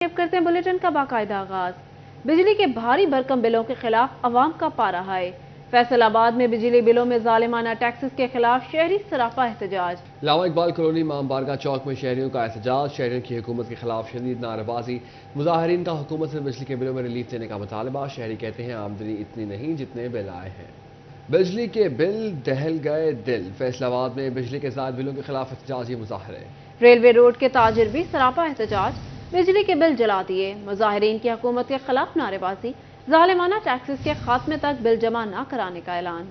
अब करते हैं बुलेटिन का बाकायदा आगाज। बिजली के भारी भरकम बिलों के खिलाफ अवाम का पारा हाय। फैसलाबाद में बिजली बिलों में जालिमाना टैक्सेस के खिलाफ शहरी सराफा एहतजाज। लामा इकबाल कॉलोनी इमाम बारगाह चौक में शहरियों का एहतजाज। शहरियों की हुकूमत के खिलाफ शदीद नारेबाजी। मुजाहिरीन का हुकूमत से बिजली के बिलों में रिलीफ देने का मुतालबा। शहरी कहते हैं आमदनी इतनी नहीं जितने बिल आए हैं। बिजली के बिल दहल गए दिल। फैसलाबाद में बिजली के ज़ायद बिलों के खिलाफ एहतजाजी मुजाहरे। रेलवे रोड के ताजिर भी सरापा एहतजाज। बिजली के बिल जला दिए। मुजाहिरीन की हुकूमत के खिलाफ नारेबाजी। जालिमाना टैक्सेस के खात्मे तक बिल जमा न कराने का ऐलान।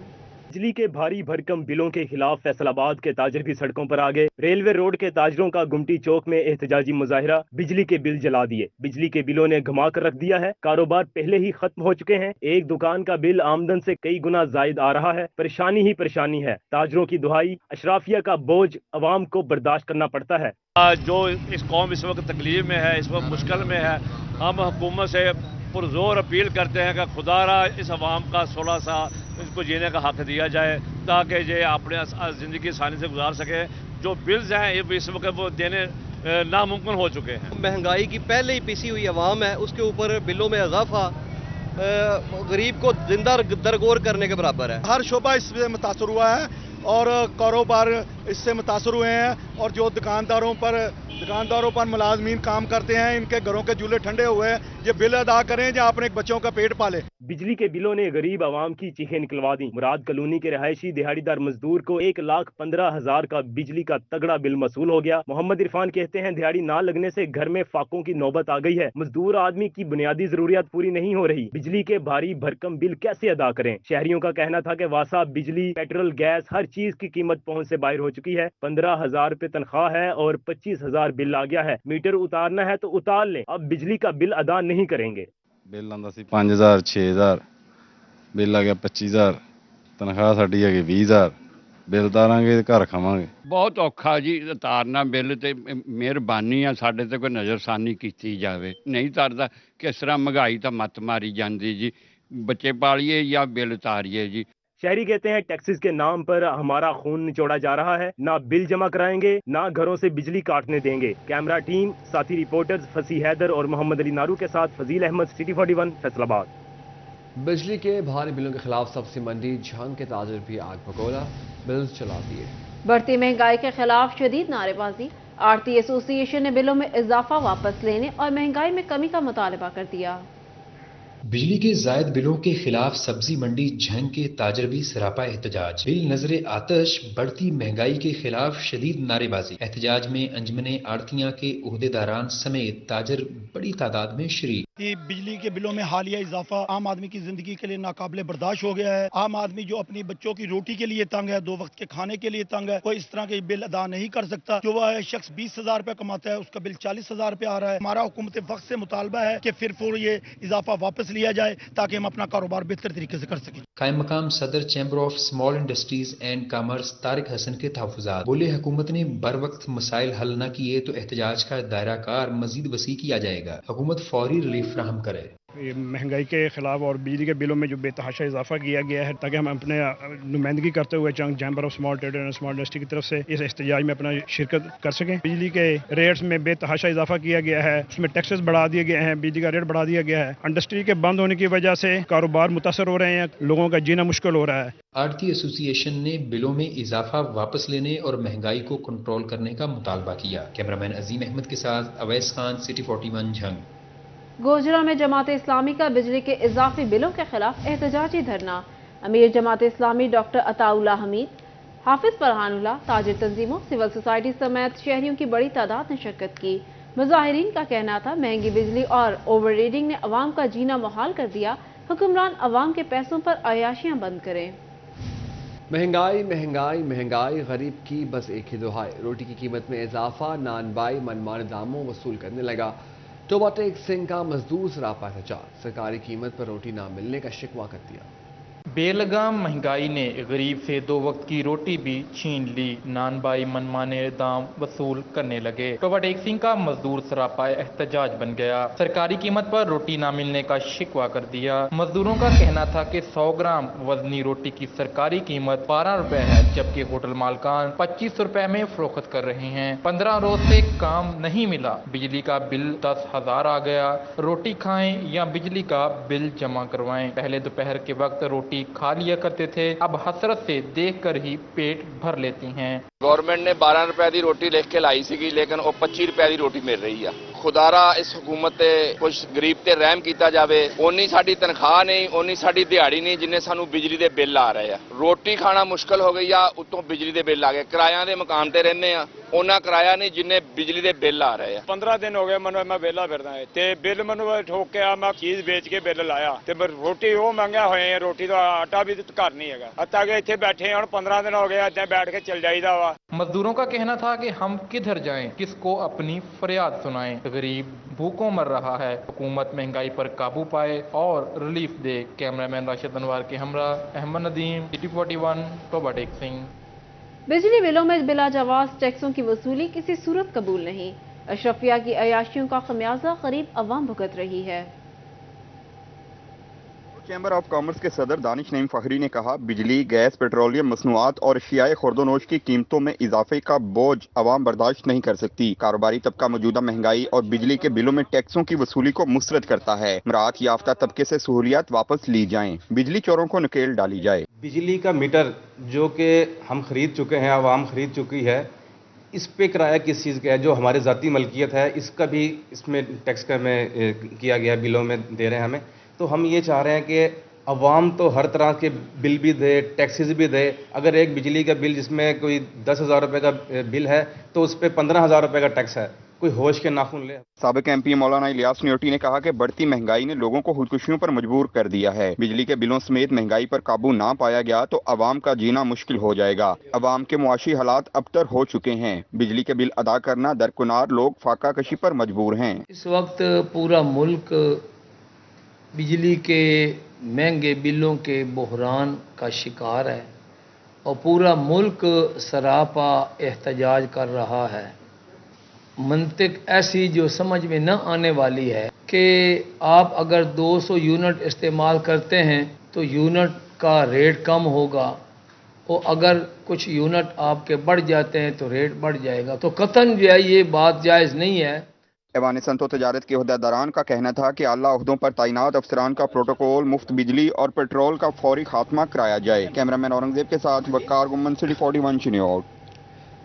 बिजली के भारी भरकम बिलों के खिलाफ फैसलाबाद के ताजिर भी सड़कों पर आ गए। रेलवे रोड के ताजिरों का गुमटी चौक में एहतजाजी मुजाहिरा। बिजली के बिल जला दिए। बिजली के बिलों ने घुमा कर रख दिया है। कारोबार पहले ही खत्म हो चुके हैं। एक दुकान का बिल आमदन से कई गुना जायद आ रहा है। परेशानी ही परेशानी है। ताजिरों की दुहाई, अशराफिया का बोझ अवाम को बर्दाश्त करना पड़ता है। जो इस कौम इस वक्त तकलीफ में है, इस वक्त मुश्किल में है, हम हुकूमत से पुरजोर अपील करते हैं कि खुदारा इस अवाम का 16 साल इसको जीने का हक दिया जाए ताकि ये अपने ज़िंदगी आसानी से गुजार सके। जो बिल्स हैं ये इस वक्त वो देने नामुमकिन हो चुके हैं। महंगाई की पहले ही पिसी हुई अवाम है, उसके ऊपर बिलों में इजाफा गरीब को जिंदा दरगोर करने के बराबर है। हर शोबा इससे मुतासर हुआ है और कारोबार इससे मुतासर हुए हैं और जो दुकानदारों पर मुलाजमीन काम करते हैं, इनके घरों के चूल्हे ठंडे हुए हैं। ये बिल अदा करें या अपने बच्चों का पेट पाले। बिजली के बिलों ने गरीब आवाम की चीखें निकलवा दी। मुराद कॉलोनी के रहायशी दिहाड़ीदार मजदूर को 1,15,000 का बिजली का तगड़ा बिल मसूल हो गया। मोहम्मद इरफान कहते हैं दिहाड़ी ना लगने से घर में फाकों की नौबत आ गई है। मजदूर आदमी की बुनियादी जरूरियात पूरी नहीं हो रही। बिजली के भारी भरकम बिल कैसे अदा करें? शहरियों का कहना था कि वासा बिजली, पेट्रोल, गैस हर चीज की कीमत पहुंच से बाहर हो चुकी है। 15,000 रुपए तनख्वाह है और 25,000 बिल आ गया है। मीटर उतारना है तो उतार लें, अब बिजली का बिल अदा नहीं करेंगे। बिल आंदा सी 5,000 6,000 बिल आ गया 25,000 तनख्वाह साडी है 20,000 बिल उतारांगे घर खावांगे। बहुत औखा जी उतारना बिल ते मिहरबानी आ साडे ते कोई नज़रसानी कीती जावे। नहीं तरदा किस तरह महंगाई तो मत मारी जाती जी। बच्चे पालिए या बिल उतारिए जी। शहरी कहते हैं टैक्सेस के नाम पर हमारा खून निचोड़ा जा रहा है। ना बिल जमा कराएंगे, ना घरों से बिजली काटने देंगे। कैमरा टीम, साथी रिपोर्टर्स फसी हैदर और मोहम्मद अली नारू के साथ फजील अहमद, सिटी 41 फैसलाबाद। बिजली के भारी बिलों के खिलाफ सब्जी मंडी झंग के ताजिर भी आग भगोला। बिल चला दिए। बढ़ती महंगाई के खिलाफ शदीद नारेबाजी। आड़ती एसोसिएशन ने बिलों में इजाफा वापस लेने और महंगाई में कमी का मुतालबा कर दिया। बिजली के जायद बिलों के खिलाफ सब्जी मंडी झंग के ताजर भी सरापा एहतजाज। बिल नजरे आतश, बढ़ती महंगाई के खिलाफ शदीद नारेबाजी। एहतजाज में अंजमने आड़तियां के उहदेदारान समेत ताजर बड़ी तादाद में शरीक। बिजली के बिलों में हालिया इजाफा आम आदमी की जिंदगी के लिए नाकाबिले बर्दाश्त हो गया है। आम आदमी जो अपनी बच्चों की रोटी के लिए तंग है, 2 वक्त के खाने के लिए तंग है, कोई इस तरह के बिल अदा नहीं कर सकता। जो वह शख्स 20,000 रुपए कमाता है उसका बिल 40,000 रुपए आ रहा है। हमारा हुकूमत वक्त से मुतालबा है कि फिर ये इजाफा वापस लिया जाए ताकि हम अपना कारोबार बेहतर तरीके से कर सकें। कायम मकाम सदर chamber of small industries and commerce Tariq Hasan के तहफ़्फ़ुज़ात। बोले हुकूमत ने बर वक्त मसाइल हल न किए तो एहतजाज का दायरा कार मजीद वसी किया जाएगा। हुकूमत फौरी रिलीफ फराहम करे। महंगाई के खिलाफ और बिजली के बिलों में जो बेतहाशा इजाफा किया गया है ताकि हम अपने नुमाइंदगी करते हुए chamber of small trade and small industry की तरफ से इस एहतजाज में अपना शिरकत कर सकें। बिजली के रेट्स में बेतहाशा इजाफा किया गया है, उसमें टैक्सेस बढ़ा दिए गए हैं, बिजली का रेट बढ़ा दिया गया है। इंडस्ट्री के बंद होने की वजह से कारोबार मुतासर हो रहे हैं, लोगों का जीना मुश्किल हो रहा है। आड़ती एसोसिएशन ने बिलों में इजाफा वापस लेने और महंगाई को कंट्रोल करने का मुतालबा किया। कैमरामैन अजीम अहमद के साथ अवैस खान, सिटी 41 झंग। गोजरा में जमात इस्लामी का बिजली के इजाफी बिलों के खिलाफ एहतजाजी धरना। अमीर जमात इस्लामी डॉक्टर अताउल्ला हमीद, हाफिज फरहानुल्लाह, ताजिर तंजीमों, सिविल सोसाइटी समेत शहरियों की बड़ी तादाद ने शिरकत की। मुजाहिरीन का कहना था महंगी बिजली और ओवर रीडिंग ने अवाम का जीना मुहाल कर दिया। हुक्मरान अवाम के पैसों पर अयाशियां बंद करें। महंगाई महंगाई महंगाई, गरीब की बस एक ही दुहाई। रोटी की कीमत में इजाफा, नानबाई मनमाने दामों वसूल करने लगा। टोबा टेक सिंह का मजदूर सरापा एहतजाज। सरकारी कीमत पर रोटी ना मिलने का शिकवा कर दिया। बेलगाम महंगाई ने गरीब से 2 वक्त की रोटी भी छीन ली। नान भाई मनमाने दाम वसूल करने लगे। टोबा टेक सिंह का मजदूर सरापा एहतजाज बन गया। सरकारी कीमत पर रोटी ना मिलने का शिकवा कर दिया। मजदूरों का कहना था कि 100 ग्राम वजनी रोटी की सरकारी कीमत 12 रुपए है, जबकि होटल मालकान 25 रुपए में फरोख्त कर रहे हैं। 15 रोज से काम नहीं मिला। बिजली का बिल 10,000 आ गया। रोटी खाएं या बिजली का बिल जमा करवाएं। पहले दोपहर के वक्त रोटी खा लिया करते थे, अब हसरत से देखकर ही पेट भर लेती हैं। गवर्नमेंट ने 12 रुपए की रोटी लिख के लाई सी, लेकिन वो 25 रुपए की रोटी मिल रही है। खुदारा इस हुकूमत ते कुछ गरीब ते रहम किया जाए। उन्नी साडी तनख्वाह नहीं, उन्नी साडी दिहाड़ी नहीं जिन्ने सानू बिजली के बिल आ रहे हैं। रोटी खाना मुश्किल हो गई आ, उत्तों बिजली के बिल आ गए। किराया के मकान ते रहने आ, उन्ना किराया नहीं जिन्ने बिजली के बिल आ रहे हैं। 15 दिन हो गए मैं वेला फिरदा है ते बिल मैं ठोक के मैं चीज बेच के बिल लाया ते रोटी वो महंगा होए। रोटी तो आटा भी घर नहीं है। हत्ता के इतने बैठे हम 15 दिन हो गए, इतने बैठ के चल जाइदा वा। मजदूरों का कहना था कि हम किधर जाएं, किसको अपनी फरियाद सुनाएं। गरीब भूखों मर रहा है। हुकूमत महंगाई पर काबू पाए और रिलीफ दे। कैमरामैन राशिद अनवर के हमरा अहमद नदीम, सिटी 41, टोबा टेक सिंह। बिजली बिलों में बिला जवाज टैक्सों की वसूली किसी सूरत कबूल नहीं। अशरफिया की अयाशियों का खमियाजा गरीब अवाम भुगत रही है। चैम्बर ऑफ कॉमर्स के सदर दानिश नईम फखरी ने कहा, बिजली, गैस, पेट्रोलियम मसनूआत और अशियाए खुर्दोनोश की कीमतों में इजाफे का बोझ अवाम बर्दाश्त नहीं कर सकती। कारोबारी तबका मौजूदा महंगाई और बिजली के बिलों में टैक्सों की वसूली को मुस्तरद करता है। मरात याफ्ता तबके से सहूलियात वापस ली जाएं, बिजली चोरों को नकेल डाली जाए। बिजली का मीटर जो कि हम खरीद चुके हैं, आवाम खरीद चुकी है, इस पे किराया किस चीज़ का है, जो हमारी ज़ाती मलकियत है, इसका भी इसमें टैक्स का में किया गया, बिलों में दे रहे हैं हमें। तो हम ये चाह रहे हैं कि अवाम तो हर तरह के बिल भी दे, टैक्सेस भी दे। अगर एक बिजली का बिल जिसमें कोई 10,000 रुपये का बिल है तो उस पर 15,000 रुपये का टैक्स है, कोई होश के नाखून ले। साबिक MP मौलाना इलियास नियोटी ने कहा कि बढ़ती महंगाई ने लोगों को खुदकुशियों पर मजबूर कर दिया है। बिजली के बिलों समेत महंगाई पर काबू ना पाया गया तो अवाम का जीना मुश्किल हो जाएगा। अवाम के मुआशी हालात अबतर हो चुके हैं। बिजली के बिल अदा करना दरकुनार, लोग फाका कशी पर मजबूर हैं। इस वक्त पूरा मुल्क बिजली के महंगे बिलों के बहरान का शिकार है और पूरा मुल्क सरापा एहतजाज कर रहा है। मंतिक ऐसी जो समझ में न आने वाली है कि आप अगर 200 यूनिट इस्तेमाल करते हैं तो यूनिट का रेट कम होगा और अगर कुछ यूनिट आपके बढ़ जाते हैं तो रेट बढ़ जाएगा। तो कतन जो है ये बात जायज़ नहीं है। ऐवान सनअत व तजारत के ओहदेदारान का कहना था कि आला ओहदों पर तैनात अफसरान का प्रोटोकॉल, मुफ्त बिजली और पेट्रोल का फौरी खात्मा कराया जाए। कैमरामैन औरंगजेब के साथ वकार गुम्मन, सिटी 41 चिन्योट।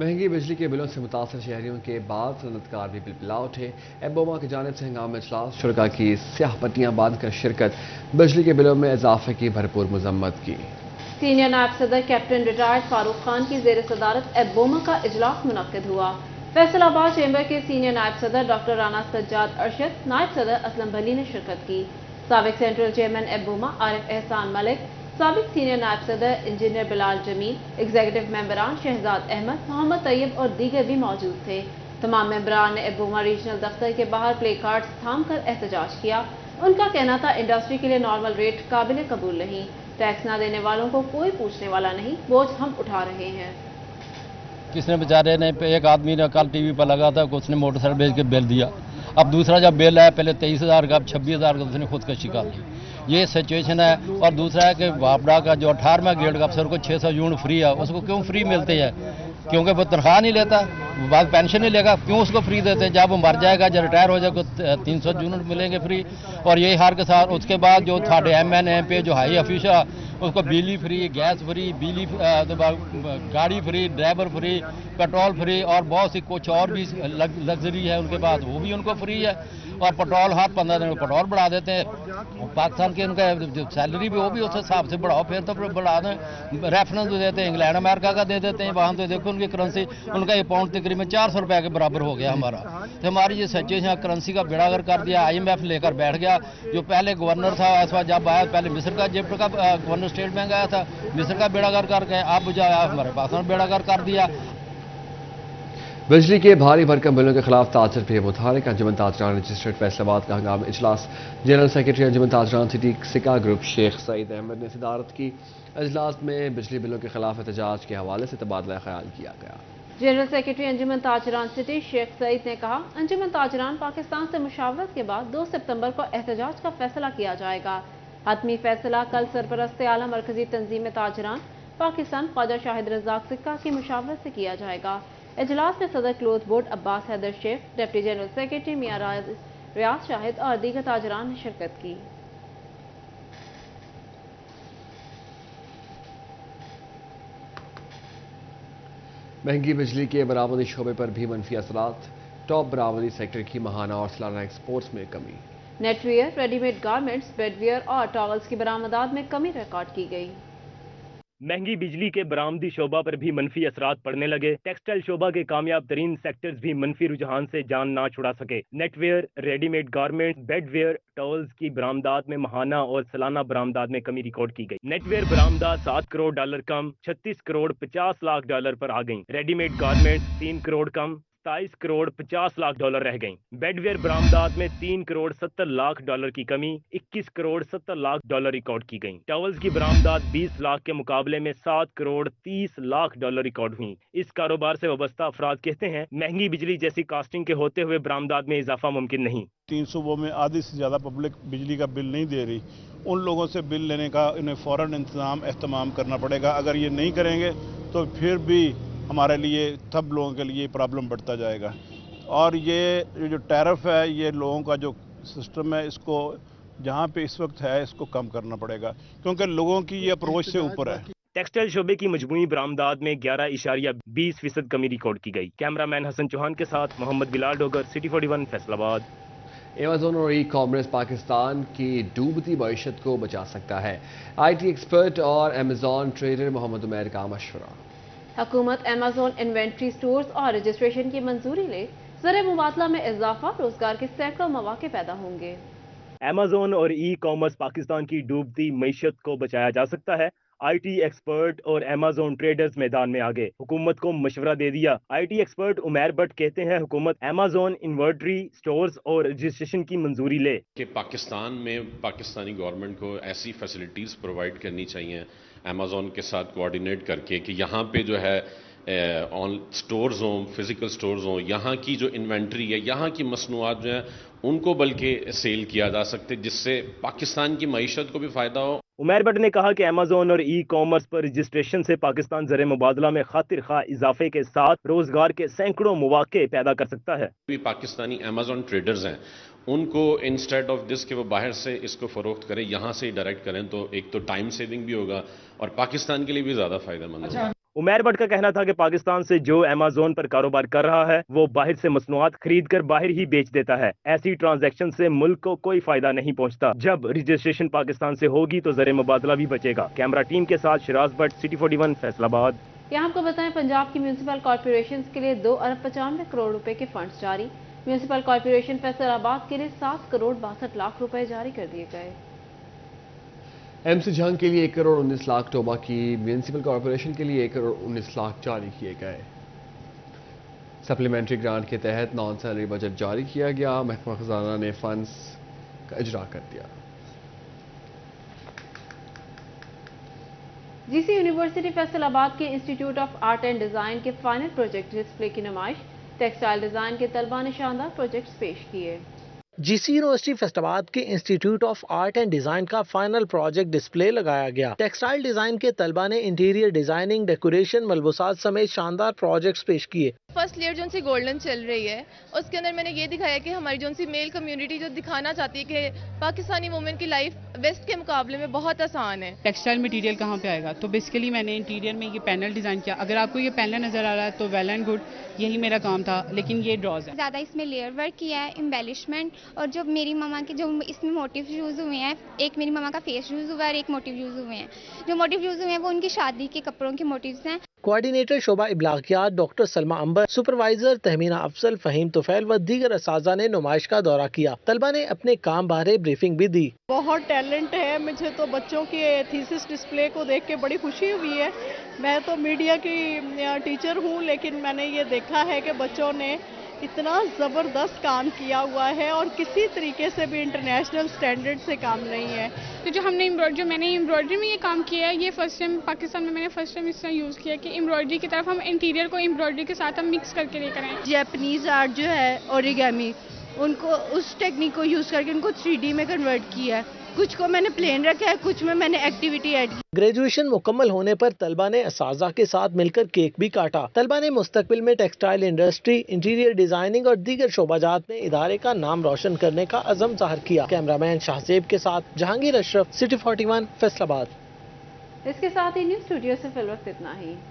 महंगी बिजली के बिलों से मुतासर शहरियों के बाद सनतकार भी बिलबिला उठे। एबोमा की जानिब से हंगामी इजलास, शुरका की स्याह पट्टियां बांध कर शिरकत, बिजली के बिलों में इजाफे की भरपूर मजम्मत की। सीनियर नायब सदर कैप्टन रिटायर्ड फारूक खान की जेर सदारत एबोमा का इजलास मुनक्किद हुआ। फैसलाबाद चैम्बर के सीनियर नायब सदर डॉक्टर राना सज्जाद अरशद, नायब सदर असलम भली ने शिरकत की। साबिक सेंट्रल चेयरमैन एबोमा आरिफ एहसान मलिक, साबिक सीनियर नायब सदर इंजीनियर बिलाल जमील, एग्जीक्यूटिव मेंबरान शहजाद अहमद, मोहम्मद तैयब और दीगर भी मौजूद थे। तमाम मेंबरान ने एबोमा रीजनल दफ्तर के बाहर प्ले कार्ड्स थाम कर एहतजाज किया। उनका कहना था इंडस्ट्री के लिए नॉर्मल रेट काबिल कबूल नहीं, टैक्स न देने वालों को कोई पूछने वाला नहीं, बोझ हम उठा रहे हैं। किसने बेचारे ने एक आदमी ने कल टीवी पर लगा था कि उसने मोटरसाइकिल बेच के बिल दिया। अब दूसरा जब बिल आया पहले 23,000 का, अब 26,000 का, उसने खुदकशी कर ली। ये सिचुएशन है। और दूसरा है कि वापडा का जो 18वां ग्रेड का अफसर को 600 यूनिट फ्री है, उसको क्यों फ्री मिलते हैं? क्योंकि वो तनख्वाह नहीं लेता, बाद पेंशन नहीं लेगा, क्यों उसको फ्री देते हैं? जब वो मर जाएगा, जब रिटायर हो जाएगा 300 यूनिट मिलेंगे फ्री। और यही हार के साथ उसके बाद जो साढ़े MN MP जो हाई ऑफिसर, उसको बिजली फ्री, गैस फ्री, बिजली गाड़ी free, driver free, petrol free और बहुत सी कुछ और भी लग्जरी है उनके पास, वो भी उनको फ्री है। और पेट्रोल हर 15 दिन में पेट्रोल बढ़ा देते हैं। पाकिस्तान के उनका सैलरी भी वो भी उस हिसाब से बढ़ाओ, फिर तो बढ़ा दें। रेफरेंस भी देते हैं, इंग्लैंड अमेरिका का दे देते हैं। वहाँ तो देखो उनकी करेंसी, उनका ये पाउंड तकरीबन 400 रुपये के बराबर हो गया हमारा। तो हमारी ये सिचुएशन करेंसी का बेड़ागर कर दिया। IMF लेकर बैठ गया। जो पहले गवर्नर था इस बार जब आया, पहले मिस्र का जिप्ट का गवर्नर स्टेट बैंक आया था, मिस्र का बेड़ागर कर गए। अब जो आया हमारे पाकिस्तान बेड़ागर कर दिया। बिजली के भारी भरकम बिलों के खिलाफ ताजर पे मुतहरिक अंजुमन ताजरान रजिस्ट्रेट फैसलाबाद का हंगामी इजलास। जनरल सेक्रेटरी अंजुमन ताजरान सिटी सिका ग्रुप शेख सईद अहमद ने सदारत की। इजलास में बिजली बिलों के खिलाफ एहतजाज के हवाले से तबादला ख्याल किया गया। जनरल सेक्रेटरी अंजुमन ताजरान सिटी शेख सईद ने कहा, अंजुमन ताजरान पाकिस्तान से मुशावरत के बाद 2 सितंबर को एहतजाज का फैसला किया जाएगा। हतमी फैसला कल सरपरस्त आला मरकजी तंजीम ताजरान पाकिस्तान ख्वाजा शाहिद रज़ाक सिक्का की मुशावरत से किया जाएगा। इजलास में सदर cloth board Abbas Haider Sheikh, deputy general secretary Mian Riaz Shahid और दीगर ताजरान ने शिरकत की। महंगी बिजली के बरामदी शोबे पर भी मनफी असरात। टॉप बरामदी सेक्टर की माहाना और सालाना एक्सपोर्ट्स में कमी। नेटवेयर, रेडीमेड गारमेंट्स, बेडवेयर और टॉवल्स की बरामदात में कमी रिकॉर्ड की गई। महंगी बिजली के बरामदी शोबा पर भी मनफी असरात पड़ने लगे। टेक्सटाइल शोबा के कामयाब तरीन सेक्टर्स भी मनफी रुझान से जान ना छुड़ा सके। नेटवेयर, रेडीमेड गारमेंट्स, बेडवेयर, टॉवल्स की बरामदात में माहाना और सालाना बरामदात में कमी रिकॉर्ड की गई। नेटवेयर बरामदात $7 करोड़ कम 36 करोड़ 50 लाख डॉलर पर आ गई। रेडीमेड गारमेंट्स 3 करोड़ कम 27 करोड़ 50 लाख डॉलर रह गईं। बेडवेयर बरामदात में 3 करोड़ 70 लाख डॉलर की कमी 21 करोड़ 70 लाख डॉलर रिकॉर्ड की गई। टॉवल्स की बरामदात 20 लाख के मुकाबले में 7 करोड़ 30 लाख डॉलर रिकॉर्ड हुई। इस कारोबार से वाबस्ता अफराद कहते हैं, महंगी बिजली जैसी कास्टिंग के होते हुए बरामदात में इजाफा मुमकिन नहीं। 3 सूबों में आधी से ज़्यादा पब्लिक बिजली का बिल नहीं दे रही। उन लोगों से बिल लेने का इन्हें फ़ौरन एहतमाम करना पड़ेगा। अगर ये नहीं करेंगे तो फिर भी हमारे लिए सब लोगों के लिए प्रॉब्लम बढ़ता जाएगा। और ये जो टैरिफ है, ये लोगों का जो सिस्टम है, इसको जहाँ पे इस वक्त है इसको कम करना पड़ेगा, क्योंकि लोगों की ये अप्रोच से ऊपर है। टेक्सटाइल शोबे की मजमूई बरामदात में 11.20% कमी रिकॉर्ड की गई। कैमरामैन हसन चौहान के साथ मोहम्मद बिलाल डोगर, सिटी 41 फैसलाबाद। अमेज़न और ई कॉमर्स पाकिस्तान की डूबती मईशत को बचा सकता है। IT एक्सपर्ट और अमेज़न ट्रेडर मोहम्मद उमैर का मशवरा। हुकूमत अमेज़न इन्वेंट्री स्टोर्स और रजिस्ट्रेशन की मंजूरी ले, ज़र मुबादला में इजाफा, रोजगार के सैकड़ों मौके पैदा होंगे। अमेज़न और ई कॉमर्स पाकिस्तान की डूबती मईशत को बचाया जा सकता है। IT एक्सपर्ट और अमेज़न ट्रेडर्स मैदान में आ गए, हुकूमत को मशवरा दे दिया। IT एक्सपर्ट उमैर भट्ट कहते हैं, हुकूमत अमेज़न इन्वेंट्री स्टोर्स और रजिस्ट्रेशन की मंजूरी ले। कि पाकिस्तान में पाकिस्तानी गवर्नमेंट को ऐसी फैसिलिटीज़ प्रोवाइड करनी चाहिए अमेज़न के साथ कोऑर्डिनेट करके कि यहाँ पे जो है ऑन स्टोर्स हों, फिजिकल स्टोर्स हों, यहाँ की जो इन्वेंट्री है, यहाँ की मसनूआत जो है उनको बल्कि सेल किया जा सकते, जिससे पाकिस्तान की मईशत को भी फ़ायदा हो। उमैर भट्ट ने कहा कि अमेज़न और ई कॉमर्स पर रजिस्ट्रेशन से पाकिस्तान ज़र मुबादला में खातिर खा इजाफे के साथ रोजगार के सैकड़ों मौके पैदा कर सकता है। भी पाकिस्तानी अमेज़न ट्रेडर्स हैं, उनको इंस्टेड ऑफ दिस कि वो बाहर से इसको फ़रोख्त करें, यहाँ से ही डायरेक्ट करें, तो एक तो टाइम सेविंग भी होगा और पाकिस्तान के लिए भी ज़्यादा फ़ायदेमंद होगा। उमैर भट्ट का कहना था कि पाकिस्तान से जो अमेज़न पर कारोबार कर रहा है वो बाहर से मसनूआत खरीद कर बाहर ही बेच देता है। ऐसी ट्रांजैक्शन से मुल्क को कोई फायदा नहीं पहुंचता। जब रजिस्ट्रेशन पाकिस्तान से होगी तो ज़र मुबादला भी बचेगा। कैमरा टीम के साथ शिराज भट्ट, सिटी 41 फैसलाबाद। यहाँ आपको बताएं, पंजाब की म्यूनसिपल कॉर्पोरेशन के लिए 2 अरब 95 करोड़ रुपए के फंड्स जारी। म्यूनसिपल कॉर्पोरेशन फैसलाबाद के लिए 7 करोड़ 62 लाख रुपए जारी कर दिए गए। MC जंग के लिए 1 करोड़ 19 लाख टोबा की, म्यूनसिपल कॉर्पोरेशन के लिए 1 करोड़ 19 लाख जारी किए गए। सप्लीमेंट्री ग्रांट के तहत नॉन सैलरी बजट जारी किया गया। महकमा खजाना ने फंड्स का इजरा कर दिया। GC यूनिवर्सिटी फैसलाबाद के institute of art and design के फाइनल प्रोजेक्ट डिस्प्ले की नुमाइश। टेक्सटाइल डिजाइन के तलबा ने शानदार प्रोजेक्ट्स पेश किए। GC यूनिवर्सिटी फैसलाबाद के institute of art and design का फाइनल प्रोजेक्ट डिस्प्ले लगाया गया। टेक्सटाइल डिजाइन के तलबा ने इंटीरियर डिजाइनिंग, डेकोरेशन, मलबूसात समेत शानदार प्रोजेक्ट्स पेश किए। फर्स्ट लेयर जो सी गोल्डन चल रही है, उसके अंदर मैंने ये दिखाया कि हमारी जो सी मेल कम्युनिटी जो दिखाना चाहती है कि पाकिस्तानी वुमेन की लाइफ वेस्ट के मुकाबले में बहुत आसान है। टेक्सटाइल मटेरियल कहाँ पे आएगा, तो बेसिकली मैंने इंटीरियर में ये पैनल डिजाइन किया। अगर आपको ये पैनल नजर आ रहा है तो वेल एंड गुड, यही मेरा काम था, लेकिन ये ड्रॉज है। ज़्यादा इसमें लेयर वर्क किया है, एम्बेलिशमेंट, और जो मेरी ममा के जो इसमें मोटिव यूज़ हुए हैं, एक मेरी ममा का फेस यूज़ हुआ है और एक मोटिव यूज़ हुए हैं। जो मोटिव यूज़ हुए हैं वो उनकी शादी के कपड़ों के मोटिव्स हैं। कोऑर्डिनेटर शोबा इब्लागियात डॉक्टर सलमा अंबर, सुपरवाइजर तहमीना अफजल, फहीम तुफैल व दीगर असातिज़ा ने नुमाइश का दौरा किया। तलबा ने अपने काम बारे ब्रीफिंग भी दी। बहुत टैलेंट है, मुझे तो बच्चों के थीसिस डिस्प्ले को देख के बड़ी खुशी हुई है। मैं तो मीडिया की टीचर हूँ, लेकिन मैंने ये देखा है कि बच्चों ने इतना ज़बरदस्त काम किया हुआ है और किसी तरीके से भी इंटरनेशनल स्टैंडर्ड से काम नहीं है। तो जो मैंने एम्ब्रॉयडरी में ये काम किया है, ये फर्स्ट टाइम पाकिस्तान में मैंने फर्स्ट टाइम इसका यूज़ किया कि एम्ब्रॉयडरी की तरफ हम इंटीरियर को एम्ब्रॉयडरी के साथ हम मिक्स करके लेकर आए। जापानीज आर्ट जो है ओरिगामी, उनको उस टेक्निक को यूज़ करके उनको 3D में कन्वर्ट किया है। कुछ को मैंने प्लेन रखा है, कुछ में मैंने एक्टिविटी ऐड की। ग्रेजुएशन मुकम्मल होने पर तलबा ने असातिज़ा के साथ मिलकर केक भी काटा। तलबा ने मुस्तकबिल में टेक्सटाइल इंडस्ट्री, इंटीरियर डिजाइनिंग और दीगर शोबाजात में इदारे का नाम रोशन करने का अज़म ज़ाहिर किया। कैमरामैन शाहजेब के साथ जहांगीर अशरफ, सिटी 41, फैसलाबाद। इसके साथ ही न्यूज़ स्टूडियो से फिल वक्त इतना ही।